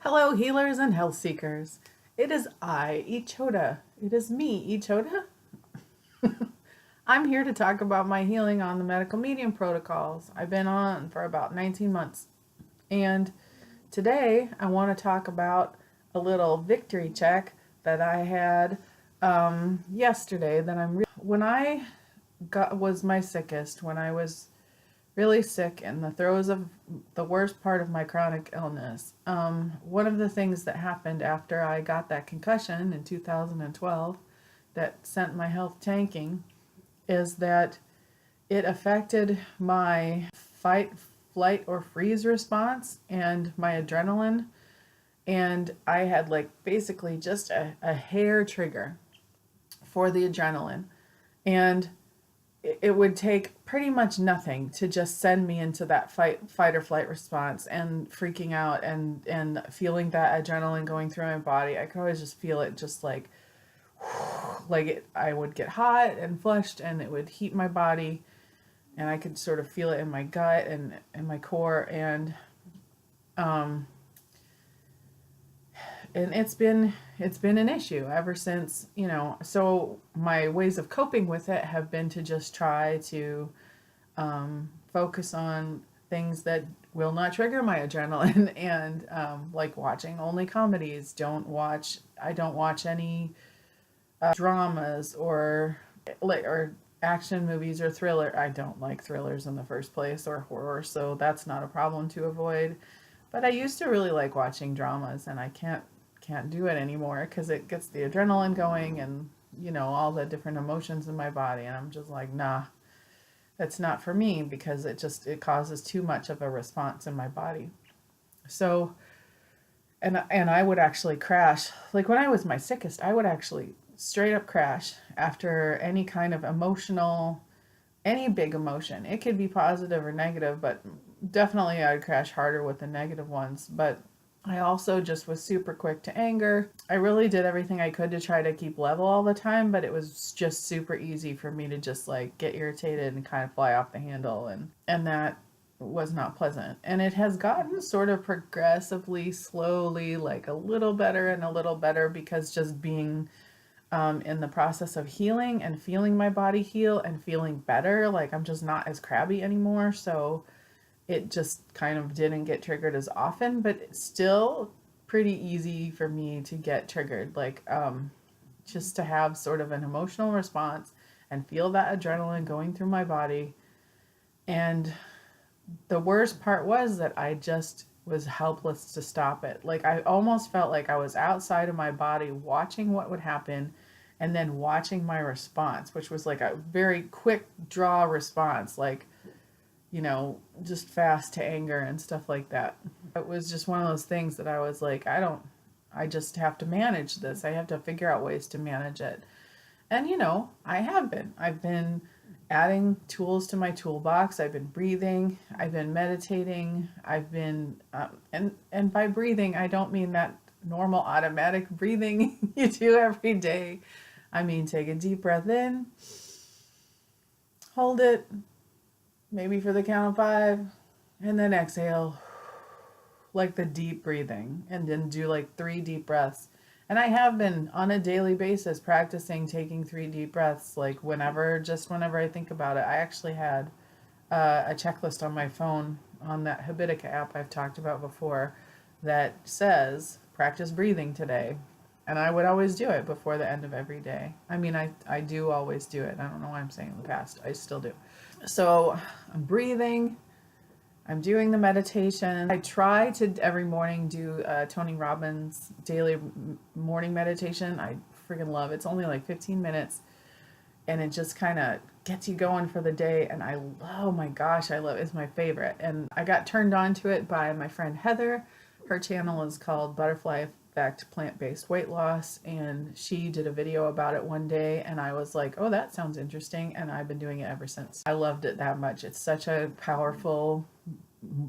Hello, healers and health seekers. It is I, Ichota. It is me, Ichota. I'm here to talk about my healing on the medical medium protocols. I've been on for about 19 months. And today I want to talk about a little victory check that I had yesterday when I was my sickest, when I was really sick in the throes of the worst part of my chronic illness. One of the things that happened after I got that concussion in 2012 that sent my health tanking is that it affected my fight, flight, or freeze response and my adrenaline. And I had basically just a hair trigger for the adrenaline. And it would take pretty much nothing to just send me into that fight or flight response and freaking out and feeling that adrenaline going through my body. I could always just feel it, just I would get hot and flushed and it would heat my body, and I could sort of feel it in my gut and in my core, um and it's been an issue ever since, so my ways of coping with it have been to just try to focus on things that will not trigger my adrenaline and like watching only comedies. I don't watch any dramas or action movies or thriller. I don't like thrillers in the first place, or horror, so that's not a problem to avoid. But I used to really like watching dramas, and I can't do it anymore because it gets the adrenaline going and all the different emotions in my body, and I'm just like, nah, that's not for me, because it causes too much of a response in my body. So and I would actually crash. Like when I was my sickest, I would actually straight up crash after any kind of any big emotion. It could be positive or negative, but definitely I'd crash harder with the negative ones. But I also just was super quick to anger. I really did everything I could to try to keep level all the time, but it was just super easy for me to just get irritated and kind of fly off the handle, and that was not pleasant. And it has gotten sort of progressively, slowly, like a little better and a little better, because just being in the process of healing and feeling my body heal and feeling better, like I'm just not as crabby anymore. So it just kind of didn't get triggered as often, but it's still pretty easy for me to get triggered. Just to have sort of an emotional response and feel that adrenaline going through my body. And the worst part was that I just was helpless to stop it. Like I almost felt like I was outside of my body watching what would happen and then watching my response, which was like a very quick draw response, just fast to anger and stuff like that. It was just one of those things that I was like, I just have to manage this. I have to figure out ways to manage it. And, I've been adding tools to my toolbox. I've been breathing. I've been meditating. And by breathing, I don't mean that normal automatic breathing you do every day. I mean, take a deep breath in, hold it, maybe for the count of 5, and then exhale, like the deep breathing, and then do 3 deep breaths. And I have been on a daily basis practicing taking 3 deep breaths, whenever I think about it. I actually had a checklist on my phone on that Habitica app I've talked about before that says practice breathing today. And I would always do it before the end of every day. I mean, I do always do it. I don't know why I'm saying in the past. I still do. So I'm breathing. I'm doing the meditation. I try to every morning do Tony Robbins' daily morning meditation. I freaking love it. It's only 15 minutes. And it just kind of gets you going for the day. And oh my gosh, I love it. It's my favorite. And I got turned on to it by my friend Heather. Her channel is called Butterfly Effect Plant-Based Weight Loss, and she did a video about it one day, and I was like, oh, that sounds interesting, and I've been doing it ever since. I loved it that much. It's such a powerful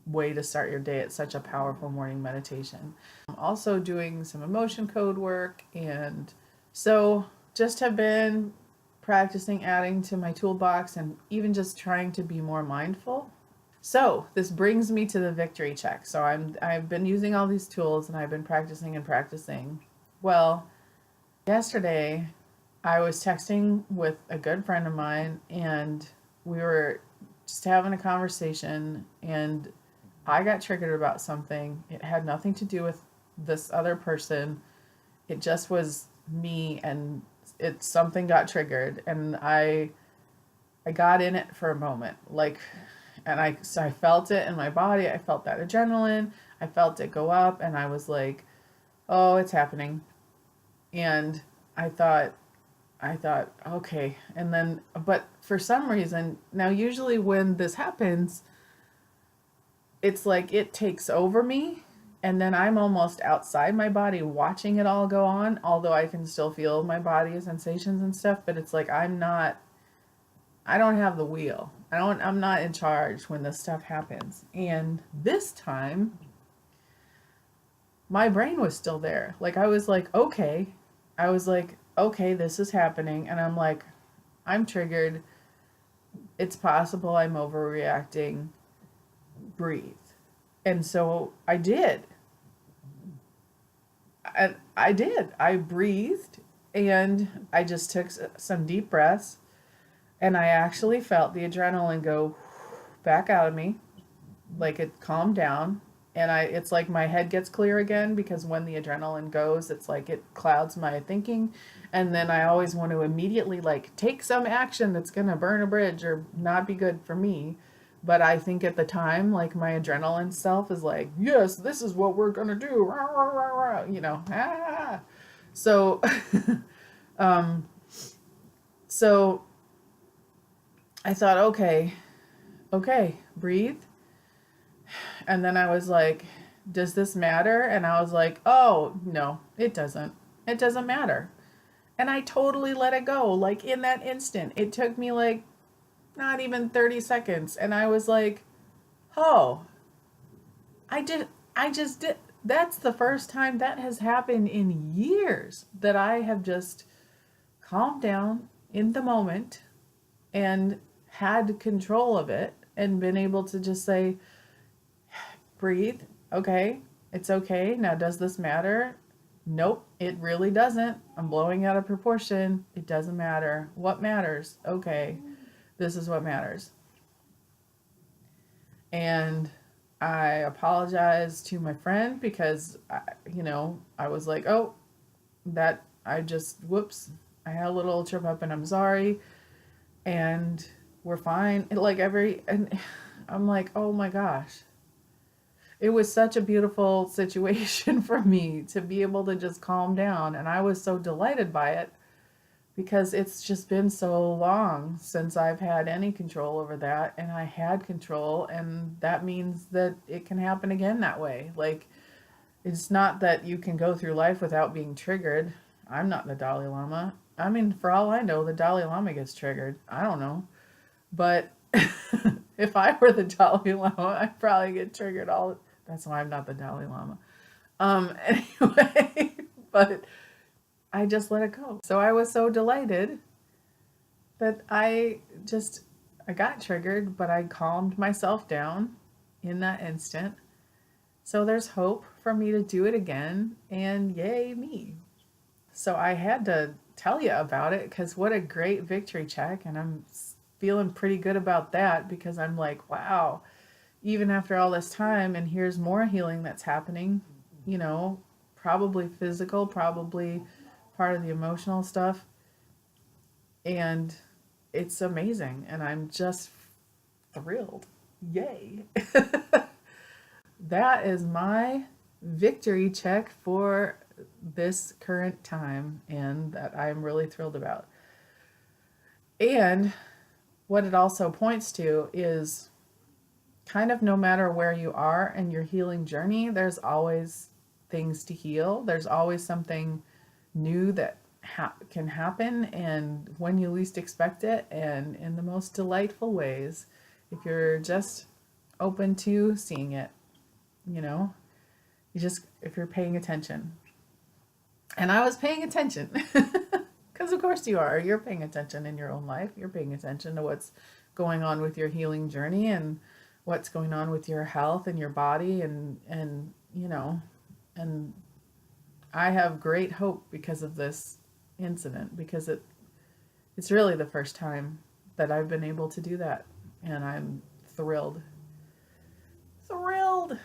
way to start your day. It's such a powerful morning meditation. I'm also doing some emotion code work, and so just have been practicing adding to my toolbox and even just trying to be more mindful So this brings me to the victory check. So I've been using all these tools and I've been practicing and practicing. Well, yesterday I was texting with a good friend of mine and we were just having a conversation and I got triggered about something. It had nothing to do with this other person. It just was me, and something got triggered and I got in it for a moment. Like, and I felt it in my body. I felt that adrenaline. I felt it go up and I was like, "Oh, it's happening." And I thought okay. And then, but for some reason, now usually when this happens, it's like it takes over me. And then I'm almost outside my body watching it all go on, although I can still feel my body sensations and stuff. But it's like I don't have the wheel. I'm not in charge when this stuff happens. And this time, my brain was still there. Like, I was like, okay. I was like, okay, this is happening. And I'm like, I'm triggered. It's possible I'm overreacting. Breathe. And so I did. I did. I breathed and I just took some deep breaths and I actually felt the adrenaline go back out of me. Like it calmed down and it's like my head gets clear again because when the adrenaline goes, it's like it clouds my thinking. And then I always want to immediately like take some action that's going to burn a bridge or not be good for me. But I think at the time, like my adrenaline self is like, yes, this is what we're going to do. Rah, rah, rah, rah, you know, ah. So, um, so I thought, okay, breathe. And then I was like, does this matter? And I was like, oh, no, it doesn't. It doesn't matter. And I totally let it go. Like in that instant, it took me like not even 30 seconds. And I was like, oh, I just did. That's the first time that has happened in years that I have just calmed down in the moment and had control of it and been able to just say, breathe. Okay. It's okay. Now, does this matter? Nope, it really doesn't. I'm blowing out of proportion. It doesn't matter. What matters? Okay. This is what matters. And I apologized to my friend because, I was like, oh, whoops, I had a little trip up and I'm sorry. And we're fine. And I'm like, oh my gosh. It was such a beautiful situation for me to be able to just calm down. And I was so delighted by it because it's just been so long since I've had any control over that. And I had control. And that means that it can happen again that way. Like, it's not that you can go through life without being triggered. I'm not the Dalai Lama. I mean, for all I know, the Dalai Lama gets triggered. I don't know. But if I were the Dalai Lama, I'd probably get triggered all. That's why I'm not the Dalai Lama. Anyway, but I just let it go. So I was so delighted that I got triggered, but I calmed myself down in that instant. So there's hope for me to do it again, and yay me. So I had to tell you about it because what a great victory check, and I'm feeling pretty good about that because I'm like, wow, even after all this time, and here's more healing that's happening, probably physical, probably part of the emotional stuff. And it's amazing. And I'm just thrilled. Yay. That is my victory check for this current time, and that I'm really thrilled about. And what it also points to is kind of no matter where you are in your healing journey, there's always things to heal. There's always something new that can happen, and when you least expect it, and in the most delightful ways, if you're just open to seeing it, if you're paying attention. And I was paying attention because of course you are. You're paying attention in your own life. You're paying attention to what's going on with your healing journey, and what's going on with your health and your body, and you know, and I have great hope because of this incident, because it's really the first time that I've been able to do that, and I'm thrilled. Thrilled.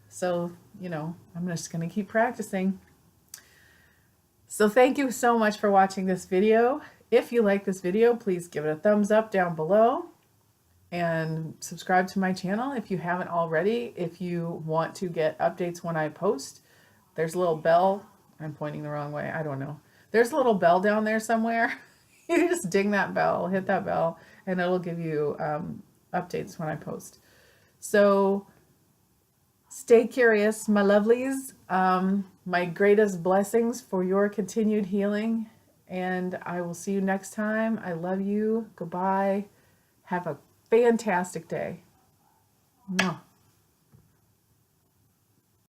So, you know, I'm just going to keep practicing. So thank you so much for watching this video. If you like this video, please give it a thumbs up down below and subscribe to my channel if you haven't already. If you want to get updates when I post, there's a little bell. I'm pointing the wrong way. I don't know. There's a little bell down there somewhere. You just ding that bell, hit that bell, and it'll give you updates when I post. So stay curious, my lovelies. My greatest blessings for your continued healing. And I will see you next time. I love you. Goodbye. Have a fantastic day. Mwah.